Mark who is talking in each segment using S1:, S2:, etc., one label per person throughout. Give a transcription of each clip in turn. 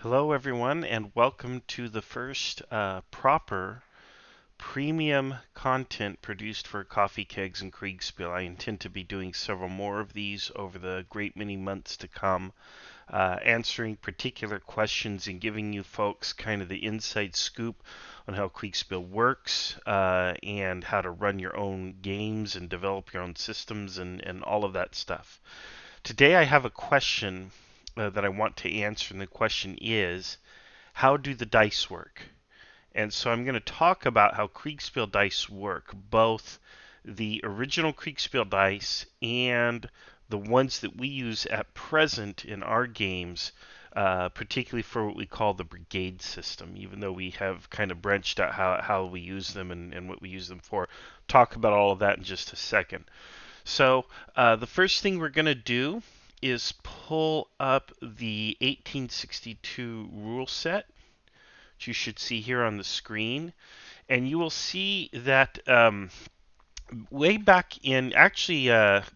S1: Hello, everyone, and welcome to the first proper premium content produced for Coffee Kegs and Kriegsspiel. I intend to be doing several more of these over the great many months to come, answering particular questions and giving you folks kind of the inside scoop on how Kriegsspiel works and how to run your own games and develop your own systems and all of that stuff. Today I have a question that I want to answer, and the question is, how do the dice work? And so I'm going to talk about how Kriegspiel dice work, both the original Kriegspiel dice and the ones that we use at present in our games, particularly for what we call the brigade system, even though we have kind of branched out how we use them and what we use them for. Talk about all of that in just a second. So the first thing we're going to do is pull up the 1862 rule set, which you should see here on the screen. And you will see that way back in, actually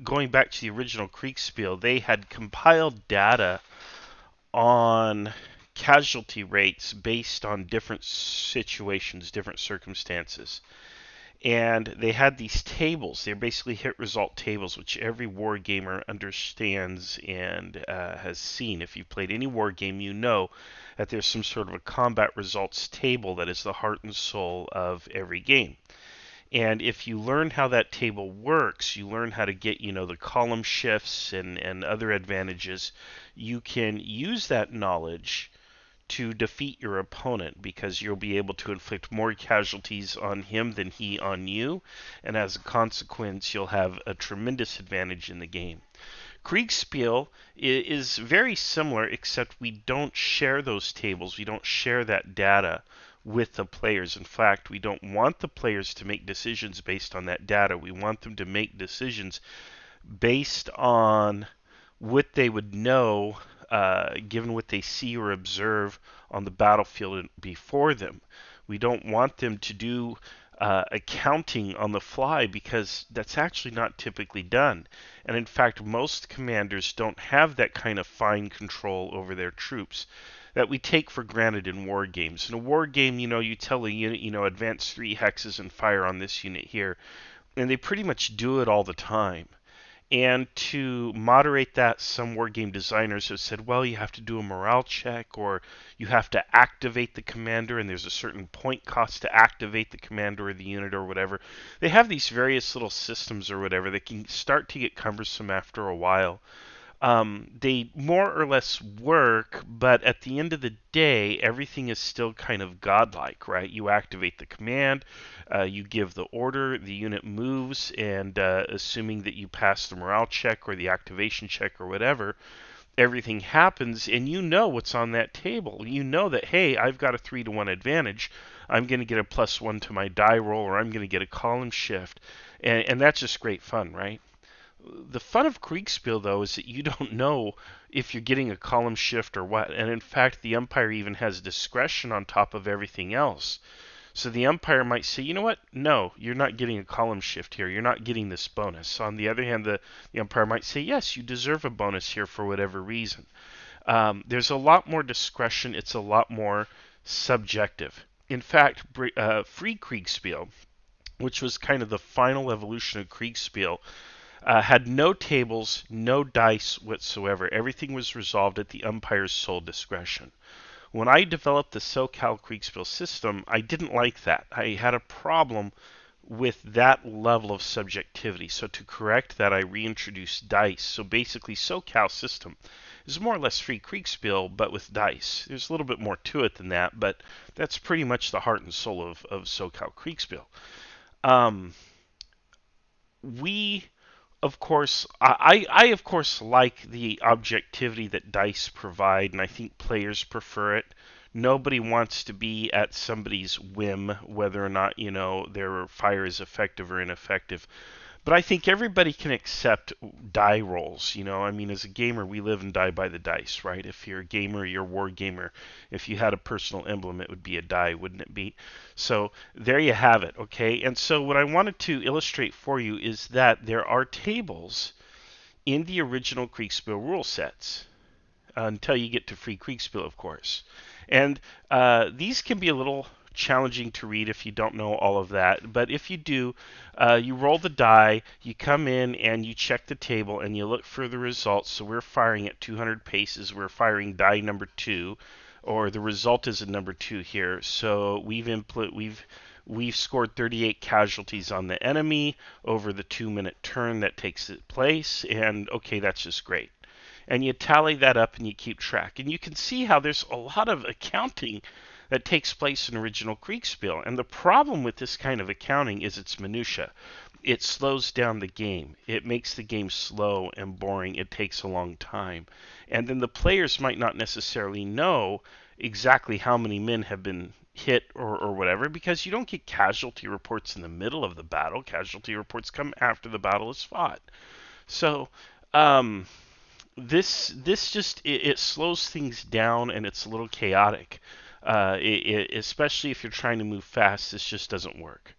S1: going back to the original Kriegsspiel, they had compiled data on casualty rates based on different situations, different circumstances. And they had these tables. They're basically hit result tables, which every war gamer understands and has seen. If you've played any war game, you know that there's some sort of a combat results table that is the heart and soul of every game. And if you learn how that table works, you learn how to get, the column shifts and other advantages, you can use that knowledge to defeat your opponent because you'll be able to inflict more casualties on him than he on you, and as a consequence, you'll have a tremendous advantage in the game. Kriegspiel is very similar, except we don't share those tables, we don't share that data with the players. In fact, we don't want the players to make decisions based on that data. We want them to make decisions based on what they would know given what they see or observe on the battlefield before them. We don't want them to do accounting on the fly because that's actually not typically done. And in fact, most commanders don't have that kind of fine control over their troops that we take for granted in war games. In a war game, you tell a unit, advance 3 hexes and fire on this unit here, and they pretty much do it all the time. And to moderate that, some war game designers have said, well, you have to do a morale check, or you have to activate the commander, and there's a certain point cost to activate the commander or the unit or whatever. They have these various little systems or whatever that can start to get cumbersome after a while. They more or less work, but at the end of the day, everything is still kind of godlike, right? You activate the command, you give the order, the unit moves, and assuming that you pass the morale check or the activation check or whatever, everything happens, and you know what's on that table. You know that, hey, I've got a 3-to-1 advantage. I'm going to get a +1 to my die roll, or I'm going to get a column shift, and that's just great fun, right? The fun of Kriegspiel, though, is that you don't know if you're getting a column shift or what. And in fact, the umpire even has discretion on top of everything else. So the umpire might say, you know what? No, you're not getting a column shift here. You're not getting this bonus. On the other hand, the umpire might say, yes, you deserve a bonus here for whatever reason. There's a lot more discretion. It's a lot more subjective. In fact, Free Kriegspiel, which was kind of the final evolution of Kriegspiel, had no tables, no dice whatsoever. Everything was resolved at the umpire's sole discretion. When I developed the SoCal Kriegsspiel system, I didn't like that. I had a problem with that level of subjectivity. So to correct that, I reintroduced dice. So basically, SoCal system is more or less free Kriegsspiel, but with dice. There's a little bit more to it than that, but that's pretty much the heart and soul of SoCal Kriegsspiel. We of course, I of course like the objectivity that dice provide, and I think players prefer it. Nobody wants to be at somebody's whim whether or not their fire is effective or ineffective. But I think everybody can accept die rolls. I mean, as a gamer, we live and die by the dice, right? If you're a gamer, you're a war gamer. If you had a personal emblem, it would be a die, wouldn't it be? So there you have it, okay? And so what I wanted to illustrate for you is that there are tables in the original Kriegsspiel rule sets. until you get to free Kriegsspiel, of course. And these can be a little challenging to read if you don't know all of that. But if you do, you roll the die, you come in and you check the table and you look for the results. So we're firing at 200 paces. We're firing die number 2, or the result is a number 2 here. So we've scored 38 casualties on the enemy over the 2-minute turn that takes place, and okay, that's just great. And you tally that up and you keep track. And you can see how there's a lot of accounting that takes place in original Kriegsspiel. And the problem with this kind of accounting is its minutia. It slows down the game. It makes the game slow and boring. It takes a long time. And then the players might not necessarily know exactly how many men have been hit or whatever, because you don't get casualty reports in the middle of the battle. Casualty reports come after the battle is fought. So, this just it slows things down, and it's a little chaotic. Especially if you're trying to move fast, this just doesn't work.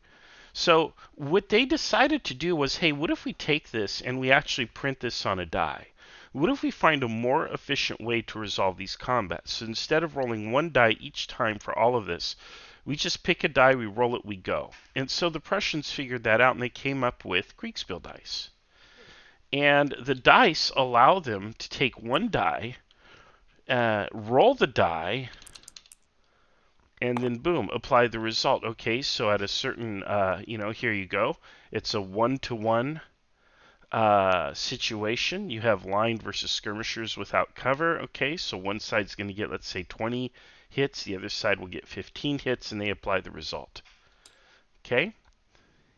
S1: So what they decided to do was, hey, what if we take this and we actually print this on a die? What if we find a more efficient way to resolve these combats? So instead of rolling one die each time for all of this, we just pick a die, we roll it, we go. And so the Prussians figured that out, and they came up with Kriegsspiel dice. And the dice allow them to take one die, roll the die, and then boom, apply the result. Okay, so at a certain, here you go. It's a 1-to-1 situation. You have line versus skirmishers without cover. Okay, so one side's going to get, let's say, 20 hits. The other side will get 15 hits, and they apply the result. Okay,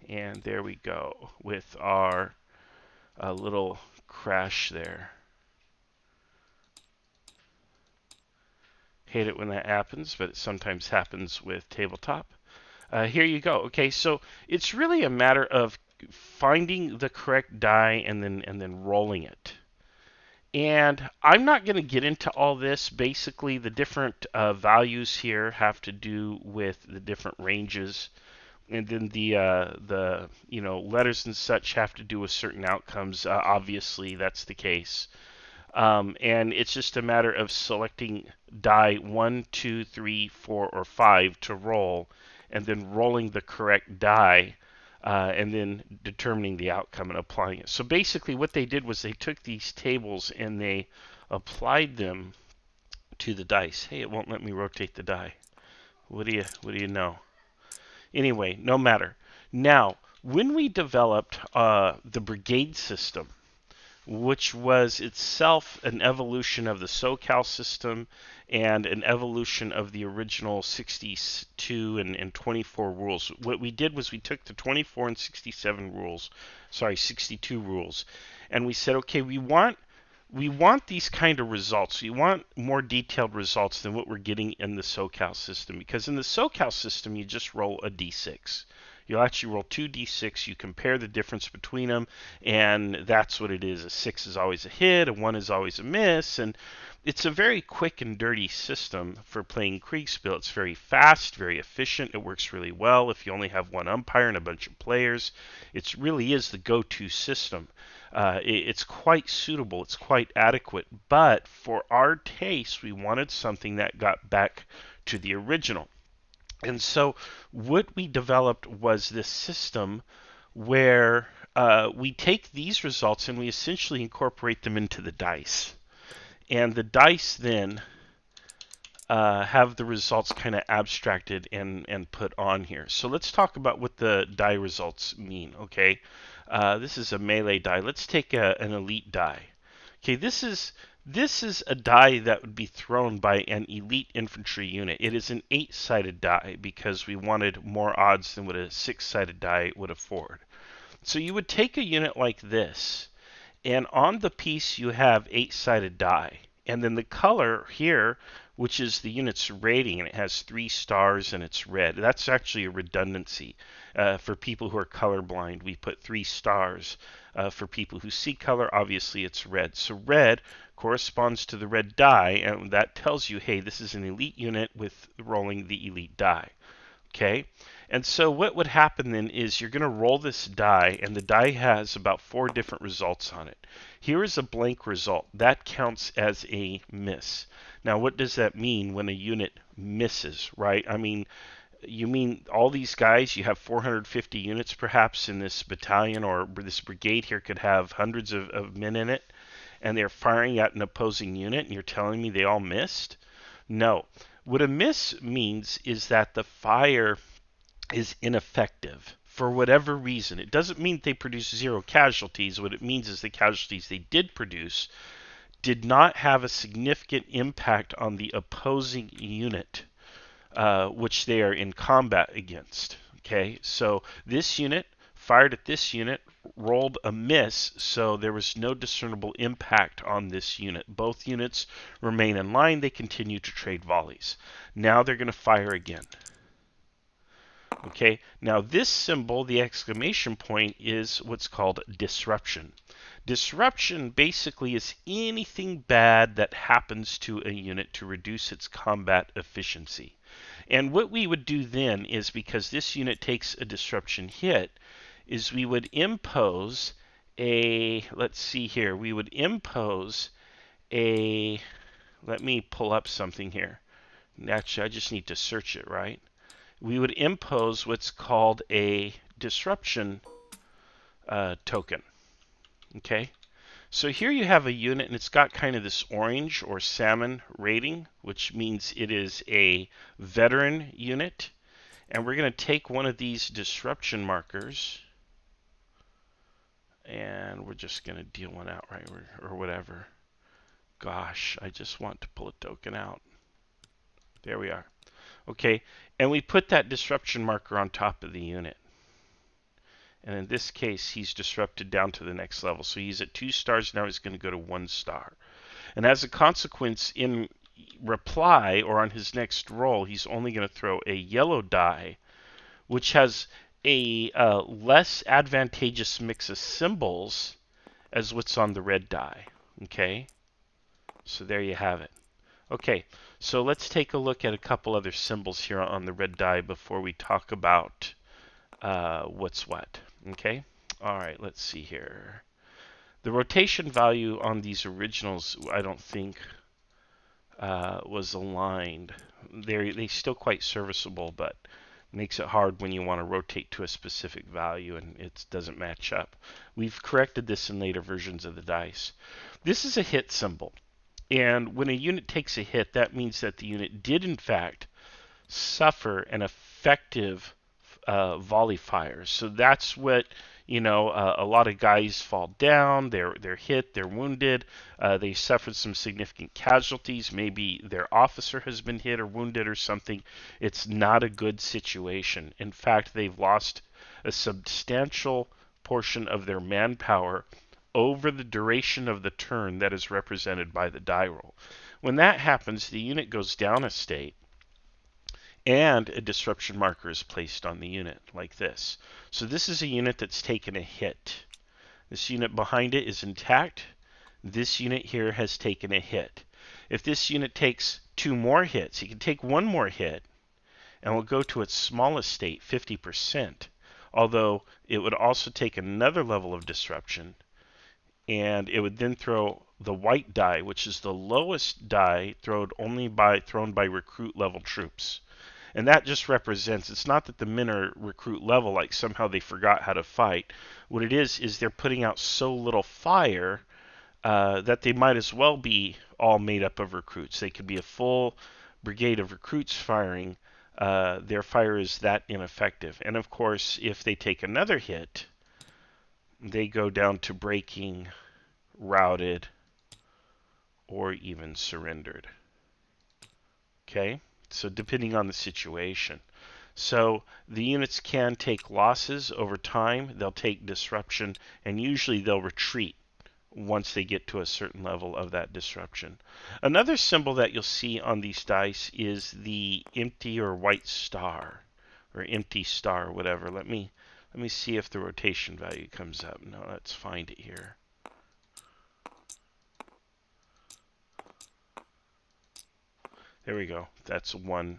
S1: and there we go with our little crash there. Hate it when that happens, but it sometimes happens with tabletop. Here you go. Okay, so it's really a matter of finding the correct die and then rolling it. And I'm not going to get into all this. Basically, the different values here have to do with the different ranges, and then the letters and such have to do with certain outcomes. Obviously, that's the case. And it's just a matter of selecting die 1, 2, 3, 4, or 5 to roll, and then rolling the correct die, and then determining the outcome and applying it. So basically what they did was they took these tables and they applied them to the dice. Hey, it won't let me rotate the die. What do you know? Anyway, no matter. Now, when we developed the brigade system, which was itself an evolution of the SoCal system and an evolution of the original 62 and 24 rules. What we did was we took the 24 and 62 rules, and we said, okay, we want these kind of results. We want more detailed results than what we're getting in the SoCal system, because in the SoCal system, you just roll a d6. You'll actually roll 2d6, you compare the difference between them, and that's what it is. A 6 is always a hit, a 1 is always a miss, and it's a very quick and dirty system for playing Kriegsspiel. It's very fast, very efficient, it works really well if you only have one umpire and a bunch of players. It really is the go-to system. It's quite suitable, it's quite adequate, but for our taste, we wanted something that got back to the original. And so what we developed was this system where we take these results and we essentially incorporate them into the dice. And the dice then have the results kind of abstracted and put on here. So let's talk about what the die results mean, okay? This is a melee die. Let's take an elite die. Okay, this is a die that would be thrown by an elite infantry unit. It is an 8-sided die because we wanted more odds than what a 6-sided die would afford. So you would take a unit like this, and on the piece you have 8-sided die. And then the color here, which is the unit's rating, and it has 3 stars and it's red. That's actually a redundancy. For people who are colorblind, we put 3 stars. For people who see color, obviously it's red. So red corresponds to the red die, and that tells you, hey, this is an elite unit with rolling the elite die. Okay, and so what would happen then is you're going to roll this die, and the die has about 4 different results on it. Here is a blank result. That counts as a miss. Now, what does that mean when a unit misses, right? I mean, you mean all these guys, you have 450 units perhaps in this battalion, or this brigade here could have hundreds of men in it, and they're firing at an opposing unit, and you're telling me they all missed? No. What a miss means is that the fire is ineffective for whatever reason. It doesn't mean they produce 0 casualties. What it means is the casualties they did produce did not have a significant impact on the opposing unit, which they are in combat against. Okay, so this unit fired at this unit, rolled a miss, so there was no discernible impact on this unit. Both units remain in line, they continue to trade volleys. Now they're going to fire again. Okay, now this symbol, the exclamation point, is what's called disruption. Disruption basically is anything bad that happens to a unit to reduce its combat efficiency. And what we would do then is, because this unit takes a disruption hit, is we would impose a, let's see here, we would impose a, let me pull up something here. Actually, I just need to search it, right? We would impose what's called a disruption token. Okay, so here you have a unit, and it's got kind of this orange or salmon rating, which means it is a veteran unit. And we're going to take one of these disruption markers, and we're just going to deal one out, right, or whatever. Gosh, I just want to pull a token out. There we are. Okay, and we put that disruption marker on top of the unit. And in this case, he's disrupted down to the next level. So he's at 2 stars, now he's going to go to 1 star. And as a consequence, in reply, or on his next roll, he's only going to throw a yellow die, which has a less advantageous mix of symbols as what's on the red die. Okay, so there you have it. Okay, so let's take a look at a couple other symbols here on the red die before we talk about what's what. Okay, all right, let's see here. The rotation value on these originals, I don't think was aligned. They're still quite serviceable, but makes it hard when you want to rotate to a specific value and it doesn't match up. We've corrected this in later versions of the dice. This is a hit symbol, and when a unit takes a hit, that means that the unit did in fact suffer an effective volley fire. So that's what, a lot of guys fall down, they're hit, they're wounded, they suffered some significant casualties, maybe their officer has been hit or wounded or something. It's not a good situation. In fact, they've lost a substantial portion of their manpower over the duration of the turn that is represented by the die roll. When that happens, the unit goes down a state, and a disruption marker is placed on the unit like this. So this is a unit that's taken a hit. This unit behind it is intact. This unit here has taken a hit. If this unit takes 2 more hits, it can take 1 more hit and will go to its smallest state, 50%, although it would also take another level of disruption, and it would then throw the white die, which is the lowest die thrown by recruit level troops. And that just represents, it's not that the men are recruit level, like somehow they forgot how to fight. What it is they're putting out so little fire that they might as well be all made up of recruits. They could be a full brigade of recruits firing. Their fire is that ineffective. And of course, if they take another hit, they go down to breaking, routed, or even surrendered. Okay? So depending on the situation. So the units can take losses over time, they'll take disruption, and usually they'll retreat once they get to a certain level of that disruption. Another symbol that you'll see on these dice is the empty or white star, or empty star, whatever. Let me see if the rotation value comes up. No, let's find it here. There we go. That's 1.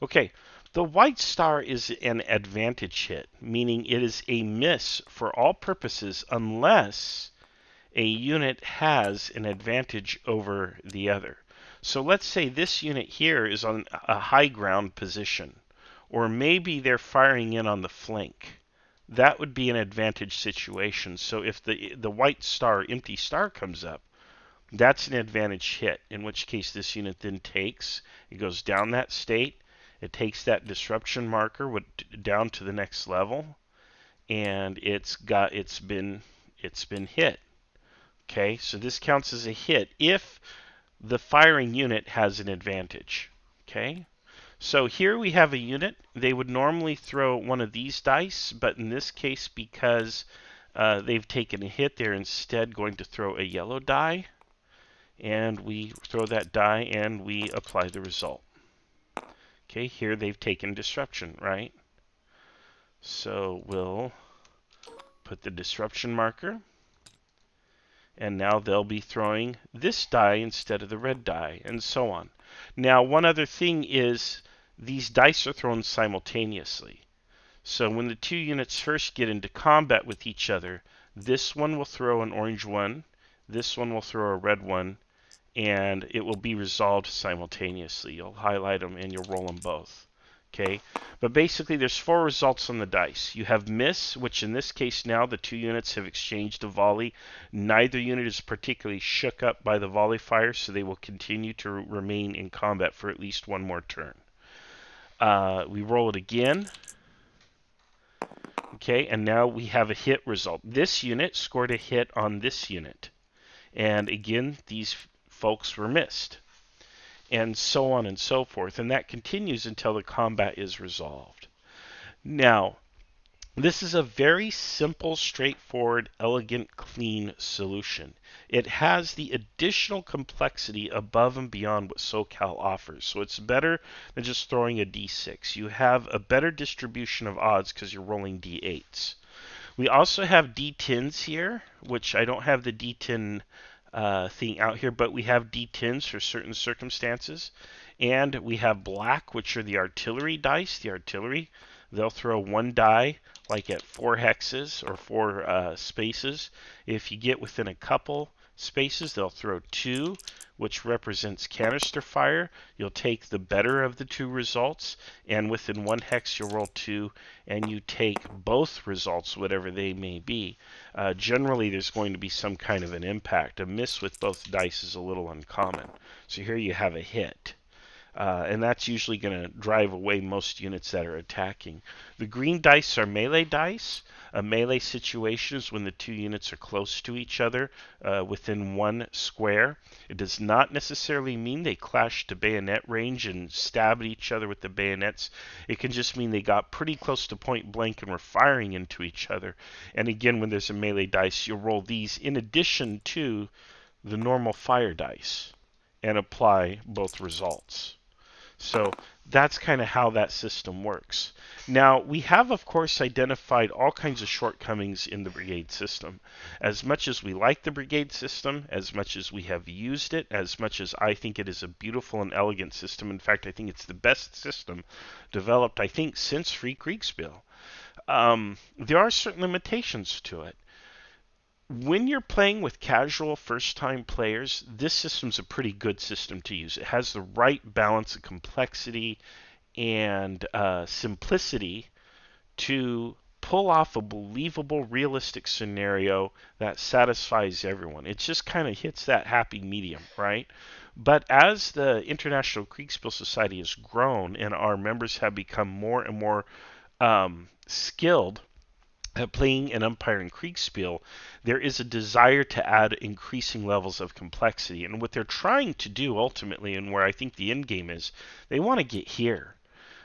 S1: Okay, the white star is an advantage hit, meaning it is a miss for all purposes unless a unit has an advantage over the other. So let's say this unit here is on a high ground position, or maybe they're firing in on the flank. That would be an advantage situation. So if the white star, empty star comes up, that's an advantage hit, in which case this unit then it goes down that state, it takes that disruption marker down to the next level, and it's been hit. Okay, so this counts as a hit if the firing unit has an advantage. Okay, so here we have a unit. They would normally throw one of these dice, but in this case, because they've taken a hit, they're instead going to throw a yellow die, and we throw that die and we apply the result. Okay, here they've taken disruption, right? So we'll put the disruption marker, and now they'll be throwing this die instead of the red die, and so on. Now, one other thing is these dice are thrown simultaneously. So when the two units first get into combat with each other, this one will throw an orange one, this one will throw a red one, and it will be resolved simultaneously. You'll highlight them and you'll roll them both. Okay, but basically there's 4 results on the dice. You have miss, which in this case now the two units have exchanged a volley. Neither unit is particularly shook up by the volley fire, so they will continue to remain in combat for at least one more turn. We roll it again. Okay, and now we have a hit result. This unit scored a hit on this unit. And again, these folks were missed. And so on and so forth. And that continues until the combat is resolved. Now, this is a very simple, straightforward, elegant, clean solution. It has the additional complexity above and beyond what SoCal offers. So it's better than just throwing a d6. You have a better distribution of odds because you're rolling d8s. We also have d10s here, which I don't have the d10 thing out here, but we have d10s for certain circumstances. And we have black, which are the artillery dice. The artillery, they'll throw one die like at 4 hexes or 4 spaces. If you get within a couple spaces, they'll throw 2, which represents canister fire. You'll take the better of the 2 results, and within 1 hex you'll roll 2, and you take both results, whatever they may be. Generally, there's going to be some kind of an impact. A miss with both dice is a little uncommon. So here you have a hit. And that's usually going to drive away most units that are attacking. The green dice are melee dice. A melee situation is when the 2 units are close to each other within 1 square. It does not necessarily mean they clash to bayonet range and stab at each other with the bayonets. It can just mean they got pretty close to point blank and were firing into each other. And again, when there's a melee dice, you'll roll these in addition to the normal fire dice and apply both results. So that's kind of how that system works. Now, we have, of course, identified all kinds of shortcomings in the brigade system. As much as we like the brigade system, as much as we have used it, as much as I think it is a beautiful and elegant system, in fact, I think it's the best system developed, I think, since Free Kriegsspiel, there are certain limitations to it. When you're playing with casual first-time players, this system's a pretty good system to use. It has the right balance of complexity and simplicity to pull off a believable, realistic scenario that satisfies everyone. It just kind of hits that happy medium, right? But as the International Kriegsspiel Society has grown and our members have become more and more skilled at playing and umpiring Kriegsspiel, there is a desire to add increasing levels of complexity. And what they're trying to do ultimately, and where I think the end game is, they want to get here.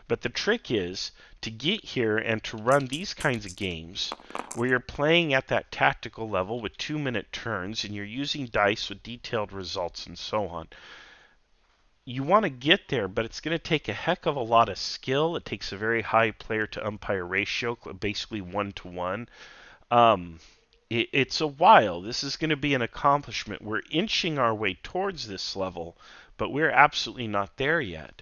S1: But the trick is to get here and to run these kinds of games where you're playing at that tactical level with 2-minute turns and you're using dice with detailed results and so on. You want to get there, but it's going to take a heck of a lot of skill. It takes a very high player to umpire ratio, basically 1-to-1. It's a while. This is going to be an accomplishment. We're inching our way towards this level, but we're absolutely not there yet.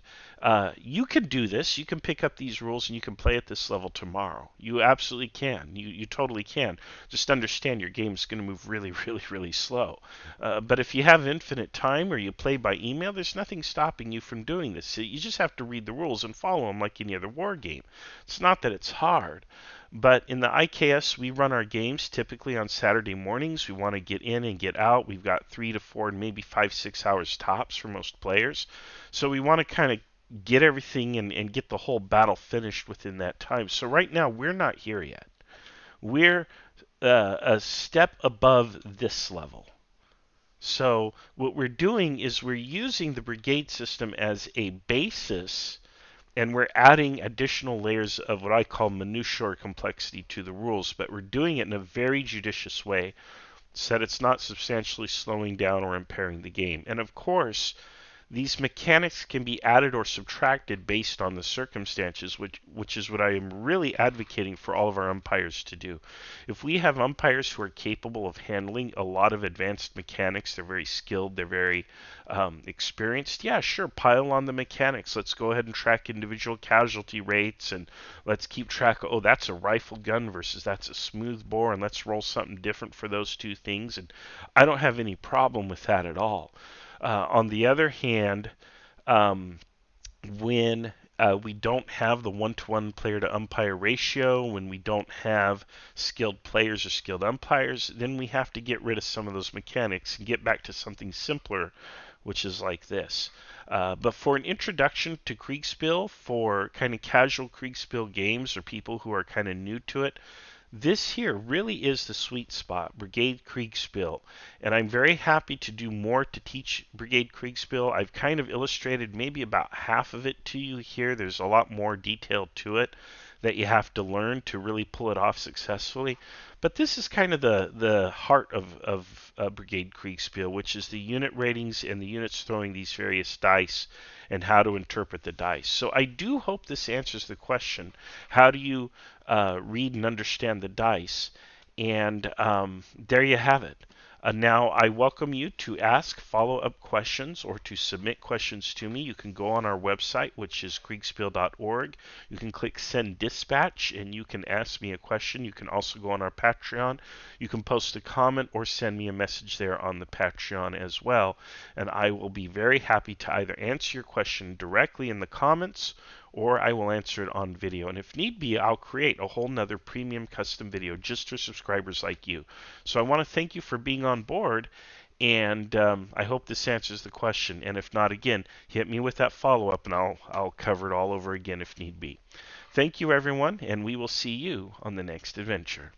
S1: You can do this. You can pick up these rules and you can play at this level tomorrow. You absolutely can. You totally can. Just understand your game is going to move really, really, really slow. But if you have infinite time or you play by email, there's nothing stopping you from doing this. So you just have to read the rules and follow them like any other war game. It's not that it's hard. But in the IKS, we run our games typically on Saturday mornings. We want to get in and get out. We've got 3 to 4, maybe 5, 6 hours tops for most players. So we want to kind of get everything and get the whole battle finished within that time. So right now, we're not here yet. We're a step above this level. So what we're doing is we're using the brigade system as a basis, and we're adding additional layers of what I call minutiae or complexity to the rules, but we're doing it in a very judicious way so that it's not substantially slowing down or impairing the game. And of course, these mechanics can be added or subtracted based on the circumstances, which is what I am really advocating for all of our umpires to do. If we have umpires who are capable of handling a lot of advanced mechanics, they're very skilled, they're very experienced, yeah, sure, pile on the mechanics. Let's go ahead and track individual casualty rates, and let's keep track of, oh, that's a rifle gun versus that's a smooth bore, and let's roll something different for those two things. And I don't have any problem with that at all. On the other hand, um, when we don't have the one-to-one player-to-umpire ratio, when we don't have skilled players or skilled umpires, then we have to get rid of some of those mechanics and get back to something simpler, which is like this. But for an introduction to Kriegspiel, for kind of casual Kriegspiel games or people who are kind of new to it, this here really is the sweet spot, Brigade Kriegspiel, and I'm very happy to do more to teach Brigade Kriegspiel. I've kind of illustrated maybe about half of it to you here. There's a lot more detail to it that you have to learn to really pull it off successfully. But this is kind of the heart of Brigade Kriegspiel, which is the unit ratings and the units throwing these various dice and how to interpret the dice. So I do hope this answers the question, how do you read and understand the dice? And there you have it. Now, I welcome you to ask follow-up questions or to submit questions to me. You can go on our website, which is kriegspiel.org. You can click Send Dispatch, and you can ask me a question. You can also go on our Patreon. You can post a comment or send me a message there on the Patreon as well. And I will be very happy to either answer your question directly in the comments, or I will answer it on video. And if need be, I'll create a whole nother premium custom video just for subscribers like you. So I want to thank you for being on board, and I hope this answers the question. And if not, again, hit me with that follow-up, and I'll cover it all over again if need be. Thank you, everyone, and we will see you on the next adventure.